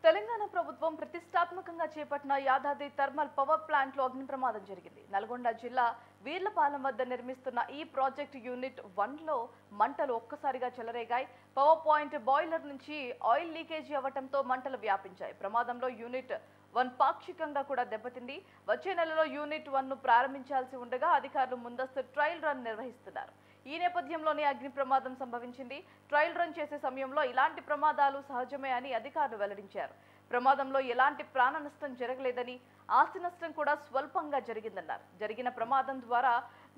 తెలంగాణ ప్రభుత్వం ప్రతిష్టాత్మకంగా చేపట్టిన యాదాద్రి థర్మల్ పవర్ ప్లాంట్ లో అగ్ని ప్రమాదం జరిగింది. నల్గొండ జిల్లా వీర్లపాలెం వద్ద నిర్మిస్తున్న ఈ ప్రాజెక్ట్ యూనిట్ 1 లో మంటలు ఒక్కసారిగా చెలరేగాయి. పవర్ పాయింట్ బాయిలర్ నుంచి ఆయిల్ లీకేజీ అవ్వడంతో మంటలు వ్యాపించాయి. ప్రమాదంలో యూనిట్ 1 పాక్షికంగా కూడా దెబ్బతింది. వచ్చే నెలలో యూనిట్ 1 ను ప్రారంభించాల్సి ఉండగా అధికారులు ముందస్తు ట్రయల్ రన్ నిర్వహిస్తున్నారు. ఈ నేపథ్యంలోనే అగ్ని ప్రమాదం సంభవించింది. ట్రయల్ రన్ చేసే సమయంలో ఇలాంటి ప్రమాదాలు సహజమే అని అధికారులు వెల్లడించారు. ప్రమాదంలో ఎలాంటి ప్రాణ నష్టం జరగలేదని, ఆస్తి నష్టం కూడా స్వల్పంగా జరిగిందన్నారు. జరిగిన ప్రమాదం ద్వారా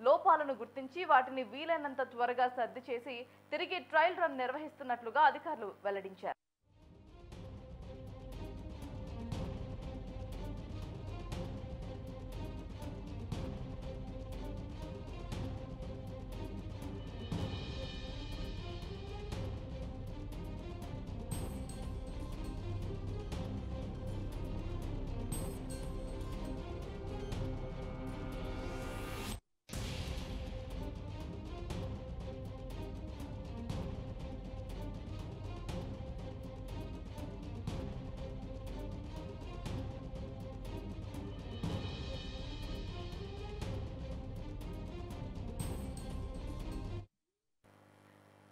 లోపాలను గుర్తించి వాటిని వీలైనంత త్వరగా సర్ది చేసి తిరిగి ట్రయల్ రన్ నిర్వహిస్తున్నట్లుగా అధికారులు వెల్లడించారు.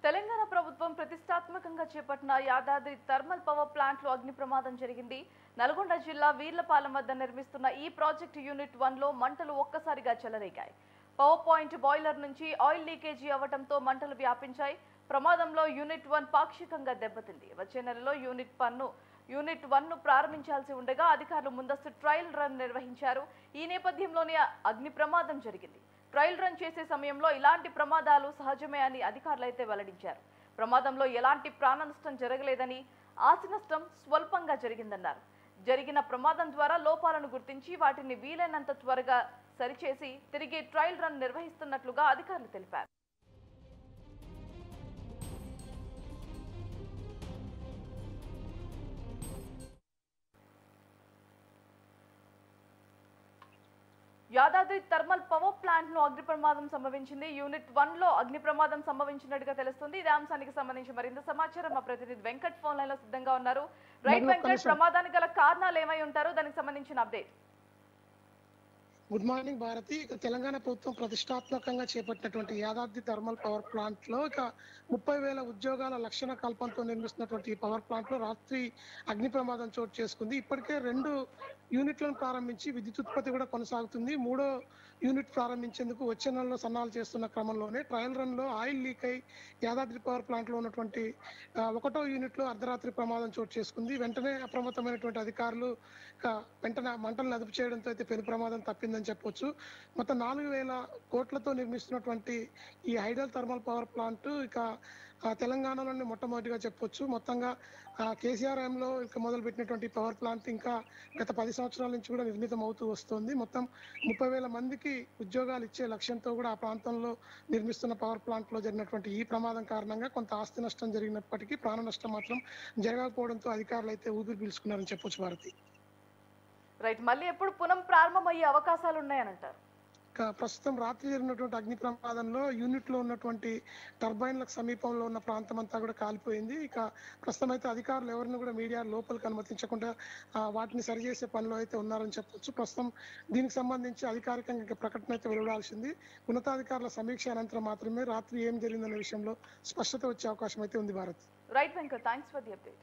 తెలంగాణ ప్రభుత్వం ప్రతిష్టాత్మకంగా చేపట్టిన యాదాద్రి థర్మల్ పవర్ ప్లాంట్ లో అగ్ని ప్రమాదం జరిగింది. నల్గొండ జిల్లా వీర్లపాలెం వద్ద నిర్మిస్తున్న ఈ ప్రాజెక్ట్ యూనిట్ 1 లో మంటలు ఒక్కసారిగా చెలరేగాయి. పవర్ పాయింట్ బాయిలర్ నుంచి ఆయిల్ లీకేజీ అవ్వడంతో మంటలు వ్యాపించాయి. ప్రమాదంలో యూనిట్ 1 పాక్షికంగా దెబ్బతింది. వచ్చే నెలలో యూనిట్ 1 ను ప్రారంభించాల్సి ఉండగా అధికారులు ముందస్తు ట్రయల్ రన్ నిర్వహించారు. ఈ నేపథ్యంలోనే అగ్ని ప్రమాదం జరిగింది. ట్రయల్ రన్ చేసే సమయంలో ఇలాంటి ప్రమాదాలు సహజమే అని అధికారులు అయితే వెల్లడించారు. ప్రమాదంలో ఎలాంటి ప్రాణ నష్టం జరగలేదని, ఆస్తి నష్టం స్వల్పంగా జరిగిందన్నారు. జరిగిన ప్రమాదం ద్వారా లోపాలను గుర్తించి వాటిని వీలైనంత త్వరగా సరిచేసి తిరిగి ట్రయల్ రన్ నిర్వహిస్తున్నట్లుగా అధికారులు తెలిపారు. యాదాద్రి థర్మల్ పవర్ ప్లాంట్ లో అగ్ని ప్రమాదం సంభవించింది. యూనిట్ 1 లో అగ్ని ప్రమాదం సంభవించినట్టుగా తెలుస్తుంది. ఇదే అంశానికి సంబంధించి మరింత సమాచారం మా ప్రతినిధి వెంకట్ ఫోన్ లైన్ లో సిద్ధంగా ఉన్నారు. రైట్ వెంకట్, ప్రమాదానికి గల కారణాలు ఏమై ఉంటారో దానికి సంబంధించిన update. Good morning Bharati. Telangana ప్రభుత్వం ప్రతిష్టాత్మకంగా చేపట్టినటువంటి యాదాద్రి థర్మల్ పవర్ ప్లాంట్ లో 30,000 ఉద్యోగాల లక్షణ కల్పనతో నిర్మిస్తున్నటువంటి ఈ పవర్ ప్లాంట్ లో రాత్రి అగ్ని ప్రమాదం చోటు చేసుకుంది. ఇప్పటికే 2 యూనిట్లను ప్రారంభించి విద్యుత్ ఉత్పత్తి కూడా కొనసాగుతుంది. 3వ యూనిట్ ప్రారంభించేందుకు వచ్చే నెలలో సన్నాహాలు చేస్తున్న క్రమంలోనే ట్రయల్ రన్ లో ఆయిల్ లీక్ అయి యాదాద్రి పవర్ ప్లాంట్ లో ఉన్నటువంటి 1వ యూనిట్ లో అర్ధరాత్రి ప్రమాదం చోటు చేసుకుంది. వెంటనే అప్రమత్తమైనటువంటి అధికారులు వెంటనే మంటలను అదుపు చేయడంతో అయితే పెను ప్రమాదం తప్పిందని చెప్పొచ్చు. మొత్తం 4,000 కోట్లతో నిర్మిస్తున్నటువంటి ఈ హైడల్ థర్మల్ పవర్ ప్లాంట్ తెలంగాణలోనే మొట్టమొదటిగా చెప్పొచ్చు. మొత్తంగా కేసీఆర్ హయాంలో మొదలుపెట్టినటువంటి పవర్ ప్లాంట్ ఇంకా గత 10 సంవత్సరాల నుంచి కూడా నిర్మితం అవుతూ వస్తుంది. మొత్తం 30,000 మందికి ఉద్యోగాలు ఇచ్చే లక్ష్యంతో కూడా ఆ ప్రాంతంలో నిర్మిస్తున్న పవర్ ప్లాంట్ లో జరిగినటువంటి ఈ ప్రమాదం కారణంగా కొంత ఆస్తి నష్టం జరిగినప్పటికీ ప్రాణ నష్టం మాత్రం జరగకపోవడంతో అధికారులు అయితే ఊపిరి పీల్చుకున్నారని చెప్పొచ్చు భారతి. రైట్, మళ్ళీ ఎప్పుడు పునః ప్రారంభమయ్యే అవకాశాలు ఉన్నాయని అంటారు? ప్రస్తుతం రాత్రి జరిగినటువంటి అగ్ని ప్రమాదంలో యూనిట్ లో ఉన్నటువంటి టర్బైన్లకు సమీపంలో ఉన్న ప్రాంతం అంతా కూడా కాలిపోయింది. ప్రస్తుతం అయితే అధికారులు ఎవరిని కూడా మీడియా లోపలికి అనుమతించకుండా వాటిని సరిచేసే పనిలో అయితే ఉన్నారని చెప్పొచ్చు. ప్రస్తుతం దీనికి సంబంధించి అధికారికంగా ప్రకటన అయితే వెలువడాల్సింది. ఉన్నతాధికారుల సమీక్ష అనంతరం మాత్రమే రాత్రి ఏం జరిగిందనే విషయంలో స్పష్టత వచ్చే అవకాశం అయితే ఉంది Bharat. Right Venkat, thanks for the update.